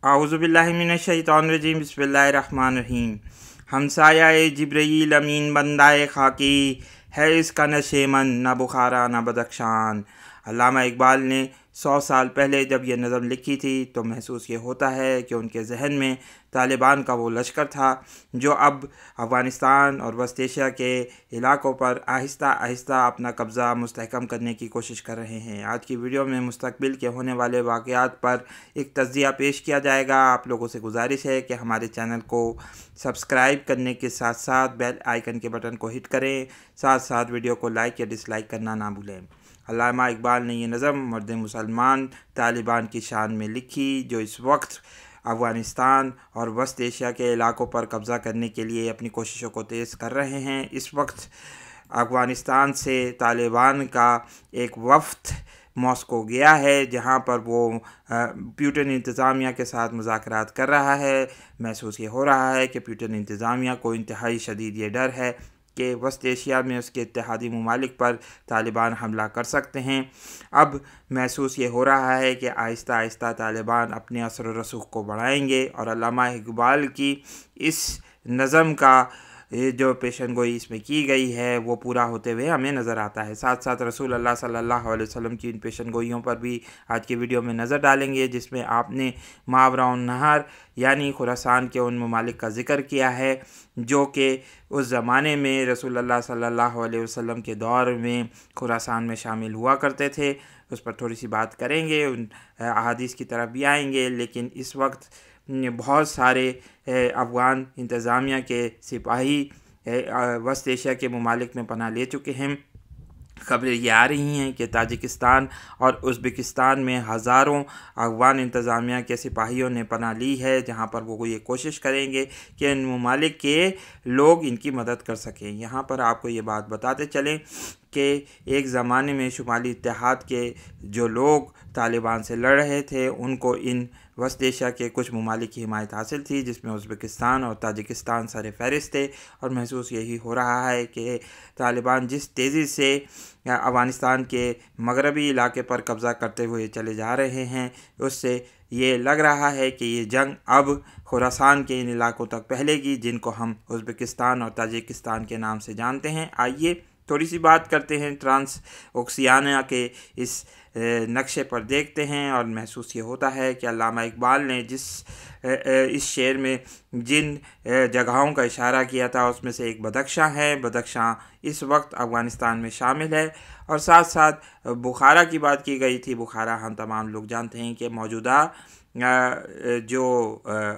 आऊज़ुबिल्लाहि मिनश्शैतानिर्रजीम बिस्मिल्लाहिर्रहमानिर्रहीम। हमसाया जिब्रील अमीन बंदाए खाकी है, इसका न शेमन न बुखारा न बदख्शान। अल्लामा इकबाल ने 100 साल पहले जब ये नज़म लिखी थी तो महसूस ये होता है कि उनके जहन में तालिबान का वो लश्कर था जो अब अफ़गानिस्तान और वस्त एशिया के इलाक़ों पर आहिस्ता आहिस्ता अपना कब्ज़ा मुस्तहकम करने की कोशिश कर रहे हैं। आज की वीडियो में मुस्तक़बिल के होने वाले वाक़यात पर एक तज़किया पेश किया जाएगा। आप लोगों से गुजारिश है कि हमारे चैनल को सब्सक्राइब करने के साथ साथ बेल आइकन के बटन को हिट करें, साथ साथ वीडियो को लाइक या डिसलाइक करना ना भूलें। अल्लामा इकबाल ने यह नज़म मर्द मुसलमान तालिबान की शान में लिखी, जो इस वक्त अफ़गानिस्तान और वस्त एशिया के इलाक़ों पर कब्ज़ा करने के लिए अपनी कोशिशों को तेज़ कर रहे हैं। इस वक्त अफ़गानिस्तान से तालिबान का एक वफ़द मॉस्को गया है, जहां पर वो पुतिन इंतज़ामिया के साथ मुज़ाकरात कर रहा है। महसूस ये हो रहा है कि पुतिन इंतज़ामिया को इंतहाई शदीद ये डर है कि वस्त एशिया में उसके इत्तेहादी ममालिक पर तालिबान हमला कर सकते हैं। अब महसूस ये हो रहा है कि आहिस्ता आहिस्ता तालिबान अपने असर व रसूख को बढ़ाएंगे और अल्लामा इकबाल की इस नज़म का ये जो पेशन गोई इसमें की गई है वो पूरा होते हुए हमें नज़र आता है। साथ साथ रसूल अल्लाह सल्लल्लाहु अलैहि वसल्लम की इन पेशन गोइयों पर भी आज की वीडियो में नज़र डालेंगे, जिसमें आपने मावराउन नहर यानी खुरासान के उन ममालिक का ज़िक्र किया है जो कि उस ज़माने में रसूल अल्लाह सल्लल्लाहु अलैहि वसल्लम के दौर में खुरासान में शामिल हुआ करते थे। उस पर थोड़ी सी बात करेंगे, उन अहादीस की तरफ भी आएंगे। लेकिन इस वक्त बहुत सारे अफ़गान इंतज़ामिया के सिपाही वस्त एशिया के ममालिक में पनाह ले चुके हैं। खबरें ये आ रही हैं कि ताजिकिस्तान और उज़्बेकिस्तान में हज़ारों अफ़गान इंतज़ामिया के सिपाहियों ने पनाह ली है, जहां पर वो ये कोशिश करेंगे कि इन ममालिक के लोग इनकी मदद कर सकें। यहाँ पर आपको ये बात बताते चलें कि एक ज़माने में शुमाली इत्तेहाद के जो लोग तालिबान से लड़ रहे थे उनको इन वस्त एशिया के कुछ ममालिक की हिमायत हासिल थी, जिसमें उज़्बेकिस्तान और ताजिकिस्तान सर फ़हरिस्त थे। और महसूस यही हो रहा है कि तालिबान जिस तेज़ी से अफ़गानिस्तान के मगरबी इलाके पर कब्ज़ा करते हुए चले जा रहे हैं, उससे ये लग रहा है कि ये जंग अब खुरासान के इन इलाकों तक फैलेगी जिनको हम उज़्बेकिस्तान और ताजिकिस्तान के नाम से जानते हैं। आइए थोड़ी सी बात करते हैं ट्रांस ओशियानिया के इस नक्शे पर देखते हैं और महसूस ये होता है कि अल्लामा इकबाल ने इस शेर में जिन जगहों का इशारा किया था उसमें से एक बदख्शां है। बदख्शां इस वक्त अफ़गानिस्तान में शामिल है और साथ साथ बुखारा की बात की गई थी। बुखारा हम तमाम लोग जानते हैं कि मौजूदा जो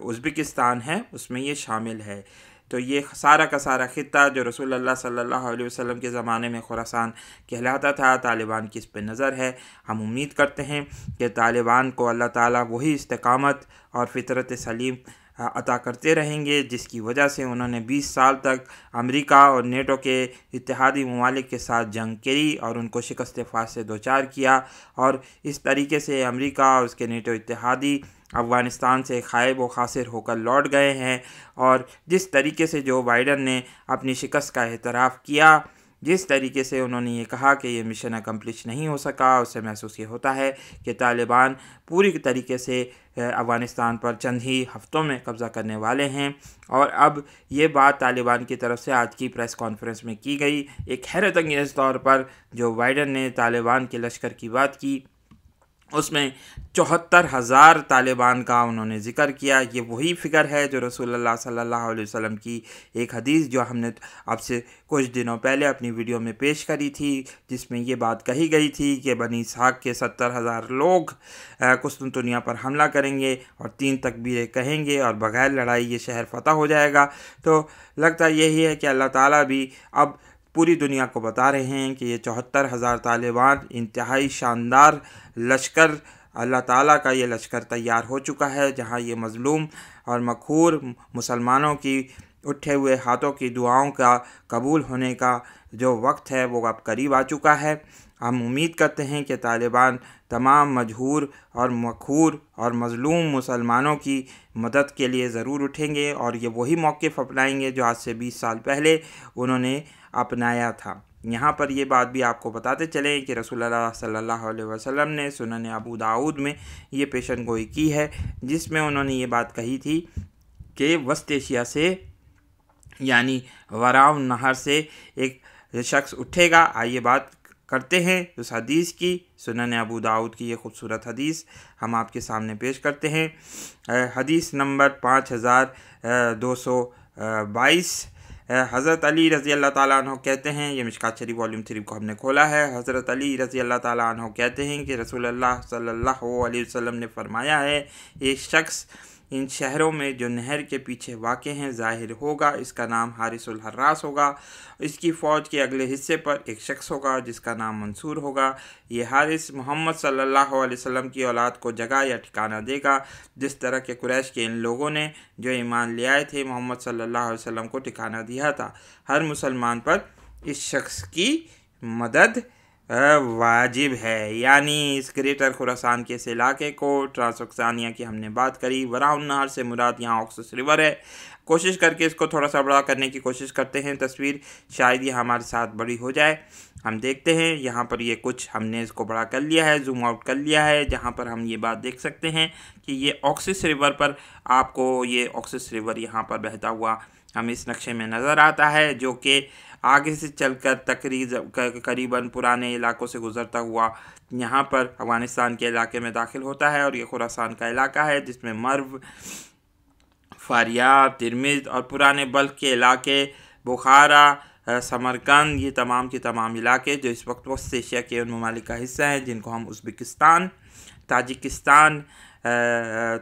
उज़्बेकिस्तान है उसमें ये शामिल है। तो ये सारा का सारा ख़ित्ता जो रसूल अल्लाह सल्लल्लाहु अलैहि वसल्लम के ज़माने में खुरासान कहलाता था, तालिबान की इस पे नज़र है। हम उम्मीद करते हैं कि तालिबान को अल्लाह ताला वही इस्तिकामत और फ़ितरत सलीम अता करते रहेंगे जिसकी वजह से उन्होंने 20 साल तक अमेरिका और नेटो के इत्तेहादी ममालिक के साथ जंग करी और उनको शिकस्त फाश से दो चार किया। और इस तरीके से अमेरिका और उसके नेटो इत्तेहादी अफ़गानिस्तान से खाइब व खासिर होकर लौट गए हैं। और जिस तरीके से जो बाइडन ने अपनी शिकस्त का एतराफ़ किया, जिस तरीके से उन्होंने ये कहा कि ये मिशन अकम्प्लिश नहीं हो सका, उससे महसूस ये होता है कि तालिबान पूरी तरीके से अफ़गानिस्तान पर चंद ही हफ़्तों में कब्ज़ा करने वाले हैं। और अब ये बात तालिबान की तरफ से आज की प्रेस कॉन्फ्रेंस में की गई। एक हैरत अंगेज़ तौर पर जो बाइडन ने तालिबान के लश्कर की बात की उसमें 74,000 तालिबान का उन्होंने ज़िक्र किया। ये वही फ़िगर है जो रसूलुल्लाह सल्लल्लाहु अलैहि वसल्लम की एक हदीस जो हमने आपसे कुछ दिनों पहले अपनी वीडियो में पेश करी थी, जिसमें ये बात कही गई थी कि बनी इसहाक़ के 70,000 लोग कुस्तुनतुनिया पर हमला करेंगे और 3 तकबीरें कहेंगे और बग़ैर लड़ाई ये शहर फ़तह हो जाएगा। तो लगता यही है कि अल्लाह ताला भी अब पूरी दुनिया को बता रहे हैं कि ये 74,000 तालिबान इंतहाई शानदार लश्कर, अल्लाह ताला का ये लश्कर तैयार हो चुका है, जहां ये मज़लूम और मखूर मुसलमानों की उठे हुए हाथों की दुआओं का कबूल होने का जो वक्त है वो अब करीब आ चुका है। हम उम्मीद करते हैं कि तालिबान तमाम मजहूर और मखूर और मज़लूम मुसलमानों की मदद के लिए ज़रूर उठेंगे और ये वही मौक़िफ़ अपनाएंगे जो आज से 20 साल पहले उन्होंने अपनाया था। यहाँ पर ये बात भी आपको बताते चलें कि रसूलुल्लाह सल्लल्लाहु अलैहि वसल्लम ने सुनन अबू दाऊद में ये पेशन गोई की है, जिसमें उन्होंने ये बात कही थी कि वस्त एशिया से यानी वराउन नहर से एक शख्स उठेगा। आइए बात करते हैं उस हदीस की, सुनन अबू दाऊद की ये खूबसूरत हदीस हम आपके सामने पेश करते हैं। हदीस नंबर 5222। हज़रत अली रज़ी अल्लाह ताला अन्हु कहते हैं, ये मिशकात शरीफ वॉल्यूम 3 को हमने खोला है। हज़रत अली रज़ी अल्लाह ताला अन्हु कहते हैं कि रसूलुल्लाह सल्लल्लाहु अलैहि वसल्लम ने फरमाया है, एक शख्स इन शहरों में जो नहर के पीछे वाक़े हैं ज़ाहिर होगा, इसका नाम हारिसुल हर्रास होगा। इसकी फ़ौज के अगले हिस्से पर एक शख्स होगा जिसका नाम मंसूर होगा। ये हारिस मोहम्मद सल्लल्लाहु अलैहि वसल्लम की औलाद को जगह या ठिकाना देगा, जिस तरह के कुरैश के इन लोगों ने जो ईमान ले आए थे मोहम्मद सल्लल्लाहु अलैहि वसल्लम को ठिकाना दिया था। हर मुसलमान पर इस शख्स की मदद वाजिब है। यानी इस ग्रेटर खुरासान के इस इलाके को ट्रांसोक्सानिया की हमने बात करी। वराउन नहर से मुराद यहाँ ऑक्सस रिवर है। कोशिश करके इसको थोड़ा सा बड़ा करने की कोशिश करते हैं तस्वीर, शायद ये हमारे साथ बड़ी हो जाए। हम देखते हैं यहाँ पर ये कुछ हमने इसको बड़ा कर लिया है, जूम आउट कर लिया है, जहाँ पर हम ये बात देख सकते हैं कि ये ऑक्सस रिवर पर आपको ये ऑक्सस रिवर यहाँ पर बहता हुआ हमें इस नक्शे में नज़र आता है, जो कि आगे से चलकर करीबन पुराने इलाकों से गुज़रता हुआ यहाँ पर अफ़गानिस्तान के इलाके में दाखिल होता है। और ये खुरासान का इलाका है जिसमें मर्व, फारियाब, तिरमिज़ और पुराने बल्ख के इलाके, बुखारा, समरकंद, ये तमाम के तमाम इलाके जो इस वक्त वस्त एशिया के उन ममालिक का हिस्सा हैं जिनको हम उज़्बेकिस्तान, ताजिकिस्तान,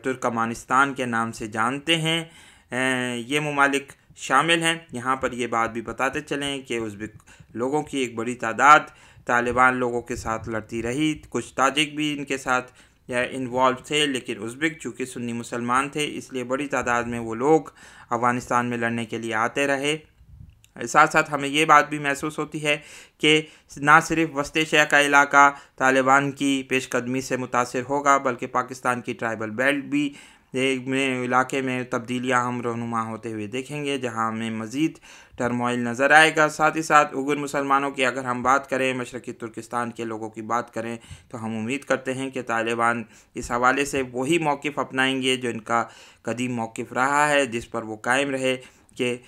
तुर्कमानिस्तान के नाम से जानते हैं, ये ममालिक शामिल हैं। यहाँ पर ये बात भी बताते चलें कि उज़्बेक लोगों की एक बड़ी तादाद तालिबान लोगों के साथ लड़ती रही। कुछ ताजिक भी इनके साथ इन्वॉल्व थे, लेकिन उज़्बेक चूँकि सुन्नी मुसलमान थे इसलिए बड़ी तादाद में वो लोग अफ़गानिस्तान में लड़ने के लिए आते रहे। साथ साथ हमें ये बात भी महसूस होती है कि ना सिर्फ वस्त एशिया का इलाका तालिबान की पेशकदमी से मुतासिर होगा, बल्कि पाकिस्तान की ट्राइबल बेल्ट भी में इलाके में तब्दीलियां हम रहनुमा होते हुए देखेंगे, जहां हमें मज़ीद टर्मोइल नज़र आएगा। साथ ही साथ उइग़ुर मुसलमानों की अगर हम बात करें, मशरक़ी तुर्किस्तान के लोगों की बात करें, तो हम उम्मीद करते हैं कि तालिबान इस हवाले से वही मौक़िफ़ अपनाएंगे जो इनका कदीम मौक़िफ़ रहा है, जिस पर वो कायम रहे कि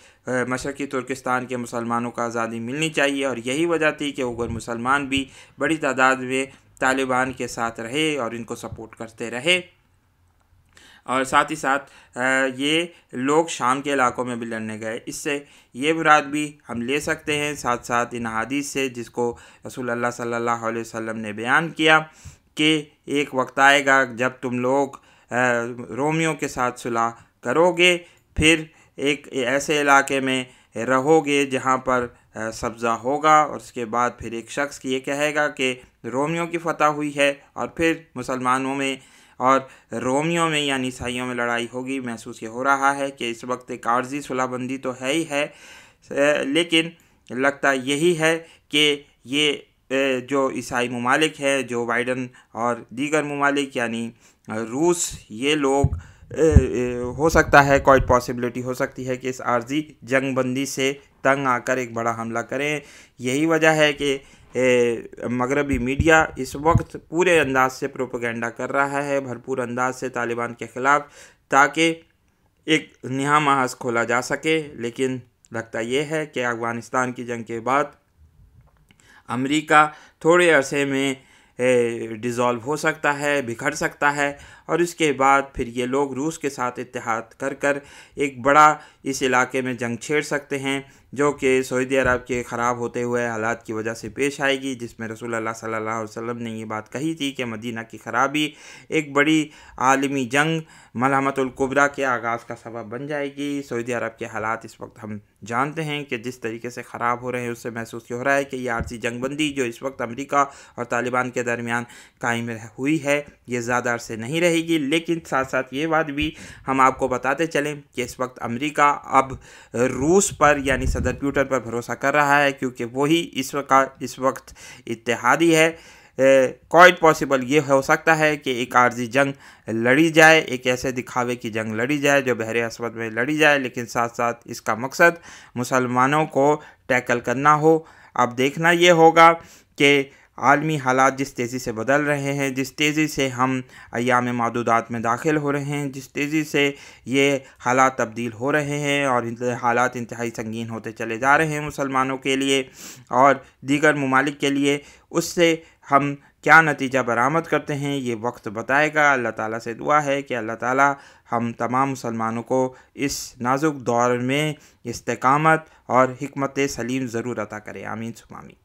मशरक़ी तुर्किस्तान के मुसलमानों को आज़ादी मिलनी चाहिए। और यही वजह थी कि उइग़ुर मुसलमान भी बड़ी तादाद में तालिबान के साथ रहे और इनको सपोर्ट करते रहे। और साथ ही साथ ये लोग शाम के इलाकों में भी लड़ने गए। इससे ये मुराद भी हम ले सकते हैं साथ साथ इन हदीस से, जिसको रसूलुल्लाह सल्लल्लाहु अलैहि वसल्लम ने बयान किया कि एक वक्त आएगा जब तुम लोग रोमियों के साथ सुलह करोगे, फिर एक ऐसे इलाके में रहोगे जहाँ पर सब्ज़ा होगा, और उसके बाद फिर एक शख्स ये कहेगा कि रोमियों की फ़तह हुई है, और फिर मुसलमानों में और रोमियों में यानी ईसाइयों में लड़ाई होगी। महसूस ये हो रहा है कि इस वक्त एक आर्जी सुलहबंदी तो है ही है, लेकिन लगता यही है कि ये जो ईसाई ममालिक है, जो बाइडन और दीगर ममालिक यानी रूस, ये लोग हो सकता है कोई पॉसिबिलिटी हो सकती है कि इस आर्जी जंग बंदी से तंग आकर एक बड़ा हमला करें। यही वजह है कि मगरबी मीडिया इस वक्त पूरे अंदाज से प्रोपेगेंडा कर रहा है, भरपूर अंदाज से तालिबान के ख़िलाफ़, ताकि एक नया महाज खोला जा सके। लेकिन लगता यह है कि अफ़गानिस्तान की जंग के बाद अमेरिका थोड़े अरसे में डिज़ोल्व हो सकता है, बिखर सकता है, और इसके बाद फिर ये लोग रूस के साथ इत्तेहाद कर कर एक बड़ा इस इलाके में जंग छेड़ सकते हैं, जो कि सऊदी अरब के ख़राब होते हुए हालात की वजह से पेश आएगी, जिसमें रसूलुल्लाह सल्लल्लाहु अलैहि वसल्लम ने ये बात कही थी कि मदीना की ख़राबी एक बड़ी आलमी जंग मलहमतुल कुबरा के आगाज़ का सबब बन जाएगी। सऊदी अरब के हालात इस वक्त हम जानते हैं कि जिस तरीके से ख़राब हो रहे हैं, उससे महसूस हो रहा है कि ये आर्जी जंगबंदी जो इस वक्त अमेरिका और तालिबान के दरमियान कायम हुई है, ये ज़्यादा अरसे नहीं रहेगी। लेकिन साथ साथ ये बात भी हम आपको बताते चलें कि इस वक्त अमेरिका अब रूस पर यानी सदर पुतिन पर भरोसा कर रहा है, क्योंकि वही इस वक्त इत्तेहादी है। क्वाइट पॉसिबल ये हो सकता है कि एक आर्जी जंग लड़ी जाए, एक ऐसे दिखावे की जंग लड़ी जाए जो बहरे अस्वद में लड़ी जाए, लेकिन साथ साथ इसका मकसद मुसलमानों को टैकल करना हो। अब देखना ये होगा कि आलमी हालात जिस तेज़ी से बदल रहे हैं, जिस तेज़ी से हम अय्याम मादूदात में दाखिल हो रहे हैं, जिस तेज़ी से ये हालात तब्दील हो रहे हैं और हालात इंतहाई संगीन होते चले जा रहे हैं मुसलमानों के लिए और दीगर ममालिक के लिए, उससे हम क्या नतीजा बरामद करते हैं ये वक्त बताएगा। अल्लाह ताला से दुआ है कि अल्लाह ताला हम तमाम मुसलमानों को इस नाजुक दौर में इस्तिकामत और हिकमत सलीम ज़रूर अता करे। आमीन सुमा आमीन।